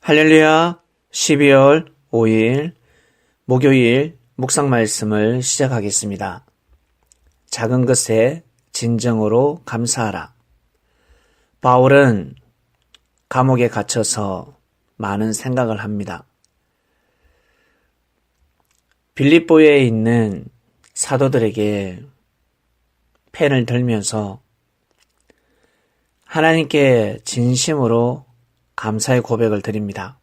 할렐루야. 12월 5일 목요일 묵상 말씀을 시작하겠습니다. 작은 것에 진정으로 감사하라. 바울은 감옥에 갇혀서 많은 생각을 합니다. 빌립보에 있는 사도들에게 펜을 들면서 하나님께 진심으로 감사의 고백을 드립니다.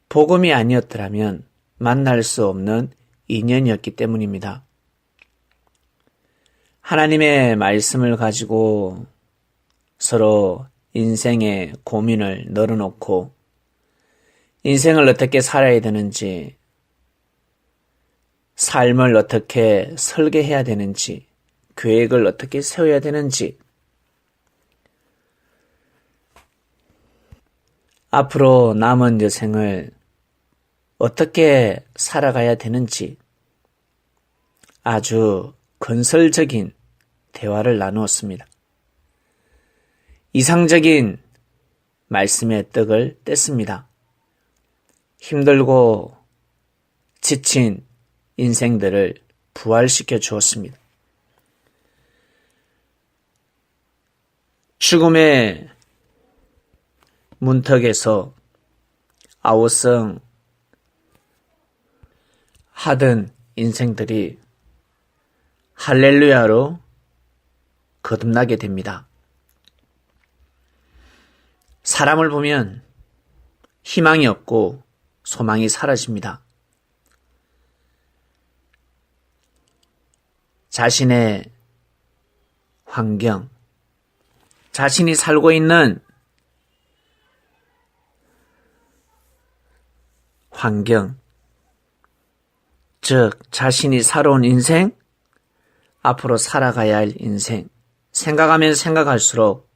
복음이 아니었더라면 만날 수 없는 인연이었기 때문입니다. 하나님의 말씀을 가지고 서로 인생의 고민을 널어놓고 인생을 어떻게 살아야 되는지, 삶을 어떻게 설계해야 되는지, 계획을 어떻게 세워야 되는지, 앞으로 남은 여생을 어떻게 살아가야 되는지 아주 건설적인 대화를 나누었습니다. 이상적인 말씀의 떡을 뗐습니다. 힘들고 지친 인생들을 부활시켜 주었습니다. 죽음의 문턱에서 아우성 하던 인생들이 할렐루야로 거듭나게 됩니다. 사람을 보면 희망이 없고 소망이 사라집니다. 자신의 환경, 자신이 살고 있는 환경, 즉 자신이 살아온 인생, 앞으로 살아가야 할 인생, 생각하면 생각할수록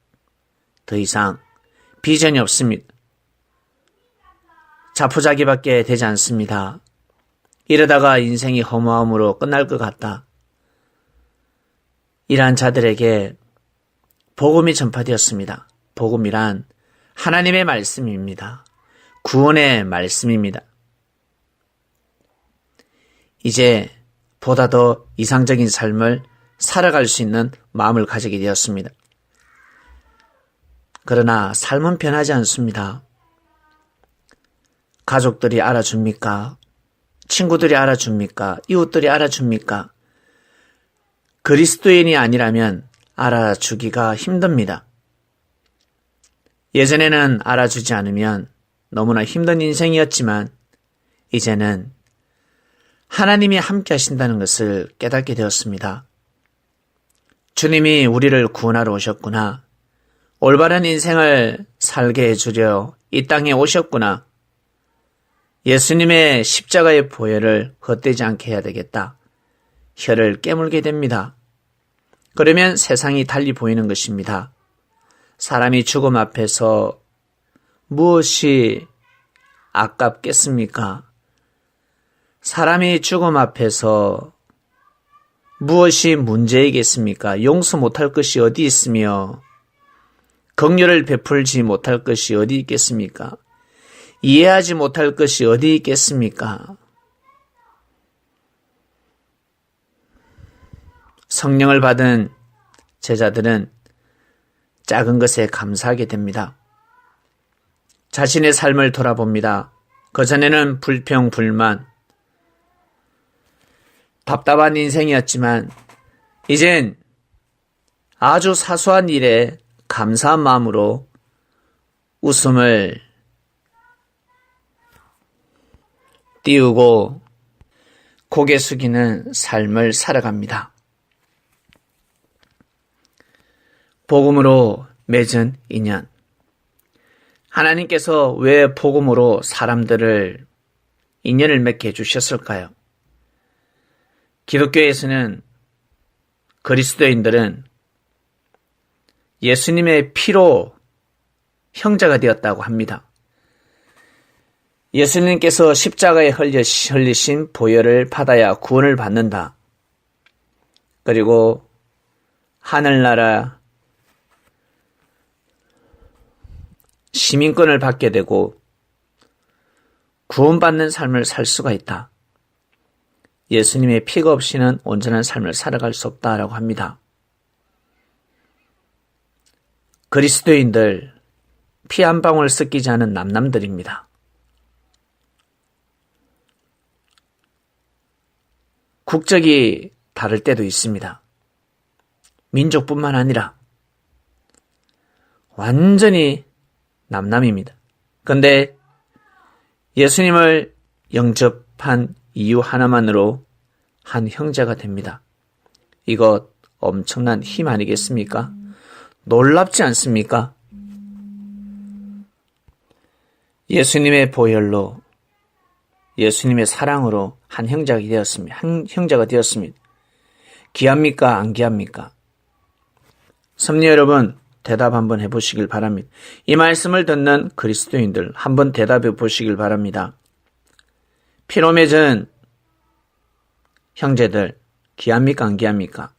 더 이상 비전이 없습니다. 자포자기밖에 되지 않습니다. 이러다가 인생이 허무함으로 끝날 것 같다. 이러한 자들에게 복음이 전파되었습니다. 복음이란 하나님의 말씀입니다. 구원의 말씀입니다. 이제 보다 더 이상적인 삶을 살아갈 수 있는 마음을 가지게 되었습니다. 그러나 삶은 변하지 않습니다. 가족들이 알아줍니까? 친구들이 알아줍니까? 이웃들이 알아줍니까? 그리스도인이 아니라면 알아주기가 힘듭니다. 예전에는 알아주지 않으면 너무나 힘든 인생이었지만 이제는 하나님이 함께 하신다는 것을 깨닫게 되었습니다. 주님이 우리를 구원하러 오셨구나. 올바른 인생을 살게 해주려 이 땅에 오셨구나. 예수님의 십자가의 보혈을 헛되지 않게 해야 되겠다. 혀를 깨물게 됩니다. 그러면 세상이 달리 보이는 것입니다. 사람이 죽음 앞에서 무엇이 아깝겠습니까? 사람이 죽음 앞에서 무엇이 문제이겠습니까? 용서 못할 것이 어디 있으며 긍휼을 베풀지 못할 것이 어디 있겠습니까? 이해하지 못할 것이 어디 있겠습니까? 성령을 받은 제자들은 작은 것에 감사하게 됩니다. 자신의 삶을 돌아봅니다. 그전에는 불평, 불만, 답답한 인생이었지만 이젠 아주 사소한 일에 감사한 마음으로 웃음을 띄우고 고개 숙이는 삶을 살아갑니다. 복음으로 맺은 인연. 하나님께서 왜 복음으로 사람들을 인연을 맺게 해주셨을까요? 기독교에서는 그리스도인들은 예수님의 피로 형제가 되었다고 합니다. 예수님께서 십자가에 흘리신 보혈을 받아야 구원을 받는다. 그리고 하늘나라 시민권을 받게 되고 구원받는 삶을 살 수가 있다. 예수님의 피가 없이는 온전한 삶을 살아갈 수 없다라고 합니다. 그리스도인들 피 한 방울 섞이지 않은 남남들입니다. 국적이 다를 때도 있습니다. 민족뿐만 아니라 완전히 남남입니다. 그런데 예수님을 영접한 이유 하나만으로 한 형제가 됩니다. 이것 엄청난 힘 아니겠습니까? 놀랍지 않습니까? 예수님의 보혈로, 예수님의 사랑으로 한 형제가 되었습니다. 귀합니까? 안 귀합니까? 섭리 여러분, 대답 한번 해보시길 바랍니다. 이 말씀을 듣는 그리스도인들 한번 대답해 보시길 바랍니다. 피로 맺은 형제들, 귀합니까? 안 귀합니까?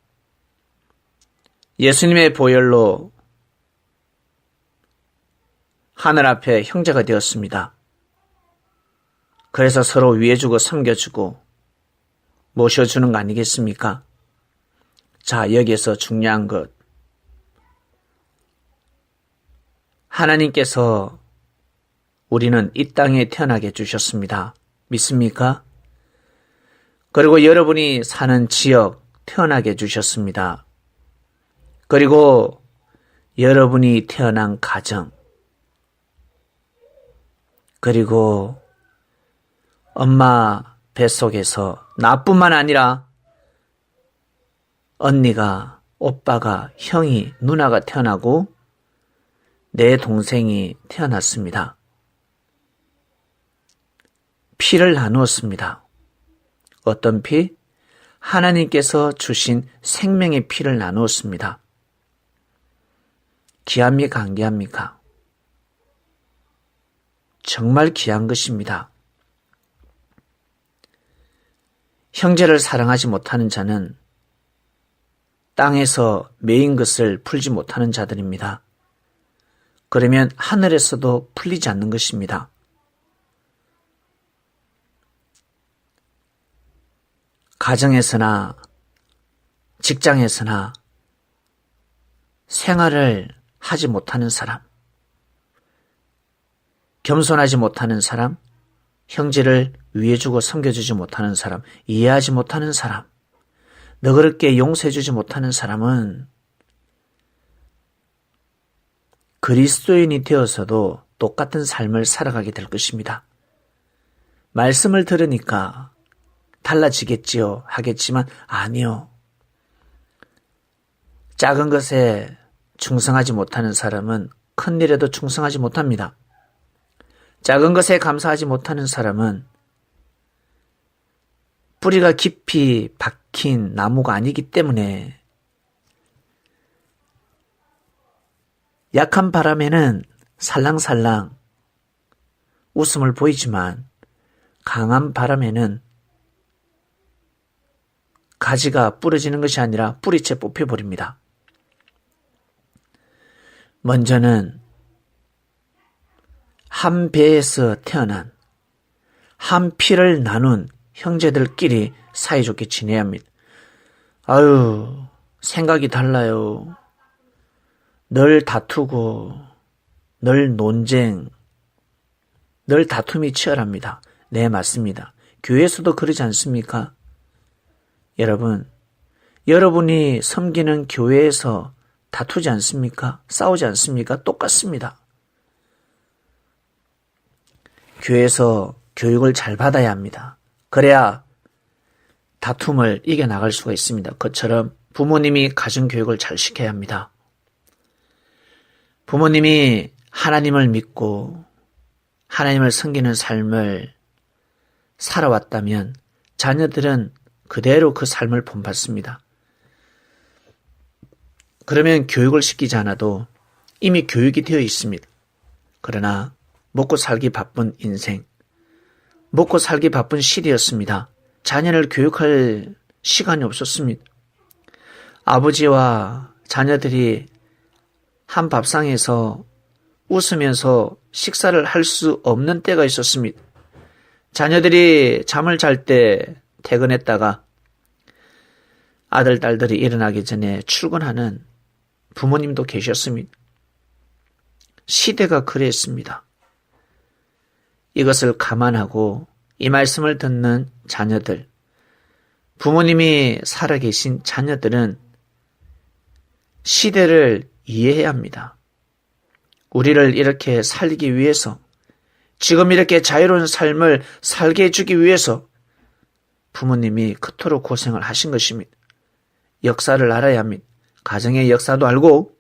예수님의 보혈로 하늘 앞에 형제가 되었습니다. 그래서 서로 위해주고 섬겨주고 모셔주는 거 아니겠습니까? 자, 여기에서 중요한 것. 하나님께서 우리는 이 땅에 태어나게 해주셨습니다. 믿습니까? 그리고 여러분이 사는 지역 태어나게 해주셨습니다. 그리고 여러분이 태어난 가정, 그리고 엄마 뱃속에서 나뿐만 아니라 언니가, 오빠가, 형이, 누나가 태어나고 내 동생이 태어났습니다. 피를 나누었습니다. 어떤 피? 하나님께서 주신 생명의 피를 나누었습니다. 귀합니까? 안 귀합니까? 정말 귀한 것입니다. 형제를 사랑하지 못하는 자는 땅에서 매인 것을 풀지 못하는 자들입니다. 그러면 하늘에서도 풀리지 않는 것입니다. 가정에서나 직장에서나 생활을 하지 못하는 사람, 겸손하지 못하는 사람, 형제를 위해주고 섬겨주지 못하는 사람, 이해하지 못하는 사람, 너그럽게 용서해주지 못하는 사람은 그리스도인이 되어서도 똑같은 삶을 살아가게 될 것입니다. 말씀을 들으니까 달라지겠지요 하겠지만 아니요. 작은 것에 충성하지 못하는 사람은 큰 일에도 충성하지 못합니다. 작은 것에 감사하지 못하는 사람은 뿌리가 깊이 박힌 나무가 아니기 때문에 약한 바람에는 살랑살랑 웃음을 보이지만 강한 바람에는 가지가 부러지는 것이 아니라 뿌리채 뽑혀버립니다. 먼저는 한 배에서 태어난 한 피를 나눈 형제들끼리 사이좋게 지내야 합니다. 아유, 생각이 달라요. 늘 다투고, 늘 논쟁, 늘 다툼이 치열합니다. 네, 맞습니다. 교회에서도 그러지 않습니까? 여러분, 여러분이 섬기는 교회에서 다투지 않습니까? 싸우지 않습니까? 똑같습니다. 교회에서 교육을 잘 받아야 합니다. 그래야 다툼을 이겨나갈 수가 있습니다. 그처럼 부모님이 가정교육을 잘 시켜야 합니다. 부모님이 하나님을 믿고 하나님을 섬기는 삶을 살아왔다면 자녀들은 그대로 그 삶을 본받습니다. 그러면 교육을 시키지 않아도 이미 교육이 되어 있습니다. 그러나 먹고 살기 바쁜 인생, 먹고 살기 바쁜 시대였습니다. 자녀를 교육할 시간이 없었습니다. 아버지와 자녀들이 한 밥상에서 웃으면서 식사를 할 수 없는 때가 있었습니다. 자녀들이 잠을 잘 때 퇴근했다가 아들, 딸들이 일어나기 전에 출근하는 부모님도 계셨습니다. 시대가 그랬습니다. 이것을 감안하고 이 말씀을 듣는 자녀들, 부모님이 살아계신 자녀들은 시대를 이해해야 합니다. 우리를 이렇게 살기 위해서, 지금 이렇게 자유로운 삶을 살게 해주기 위해서 부모님이 그토록 고생을 하신 것입니다. 역사를 알아야 합니다. 가정의 역사도 알고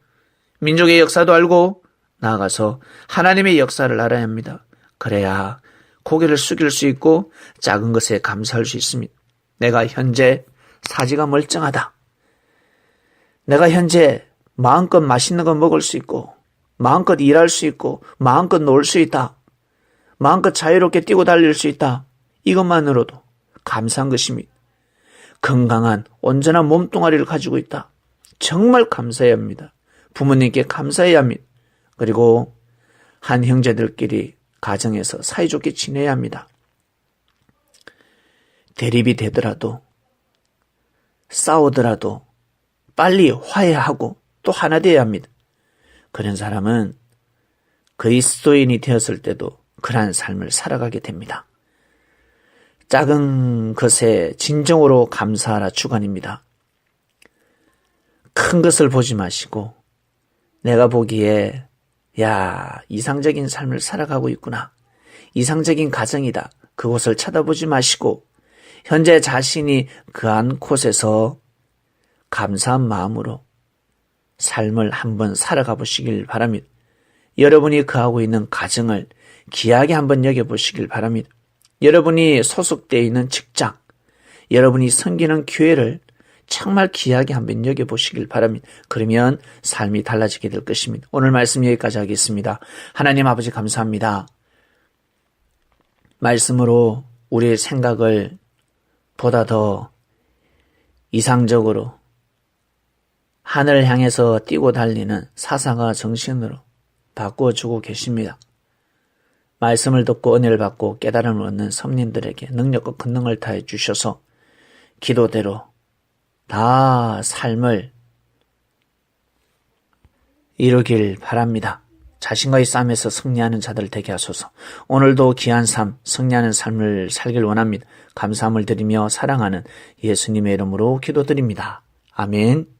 민족의 역사도 알고 나아가서 하나님의 역사를 알아야 합니다. 그래야 고개를 숙일 수 있고 작은 것에 감사할 수 있습니다. 내가 현재 사지가 멀쩡하다. 내가 현재 마음껏 맛있는 거 먹을 수 있고 마음껏 일할 수 있고 마음껏 놀 수 있다. 마음껏 자유롭게 뛰고 달릴 수 있다. 이것만으로도 감사한 것입니다. 건강한 온전한 몸뚱아리를 가지고 있다. 정말 감사해야 합니다. 부모님께 감사해야 합니다. 그리고 한 형제들끼리 가정에서 사이좋게 지내야 합니다. 대립이 되더라도 싸우더라도 빨리 화해하고 또 하나 되어야 합니다. 그런 사람은 그리스도인이 되었을 때도 그러한 삶을 살아가게 됩니다. 작은 것에 진정으로 감사하라 주간입니다. 큰 것을 보지 마시고 내가 보기에 이상적인 삶을 살아가고 있구나. 이상적인 가정이다. 그곳을 쳐다보지 마시고 현재 자신이 그한 곳에서 감사한 마음으로 삶을 한번 살아가 보시길 바랍니다. 여러분이 거하고 있는 가정을 귀하게 한번 여겨보시길 바랍니다. 여러분이 소속되어 있는 직장, 여러분이 섬기는 교회를 정말 귀하게 한번 여겨보시길 바랍니다. 그러면 삶이 달라지게 될 것입니다. 오늘 말씀 여기까지 하겠습니다. 하나님 아버지 감사합니다. 말씀으로 우리의 생각을 보다 더 이상적으로 하늘을 향해서 뛰고 달리는 사상과 정신으로 바꾸어주고 계십니다. 말씀을 듣고 은혜를 받고 깨달음을 얻는 성민들에게 능력과 권능을 다해 주셔서 기도대로 다 삶을 이루길 바랍니다. 자신과의 싸움에서 승리하는 자들 되게 하소서. 오늘도 귀한 삶, 승리하는 삶을 살길 원합니다. 감사함을 드리며 사랑하는 예수님의 이름으로 기도드립니다. 아멘.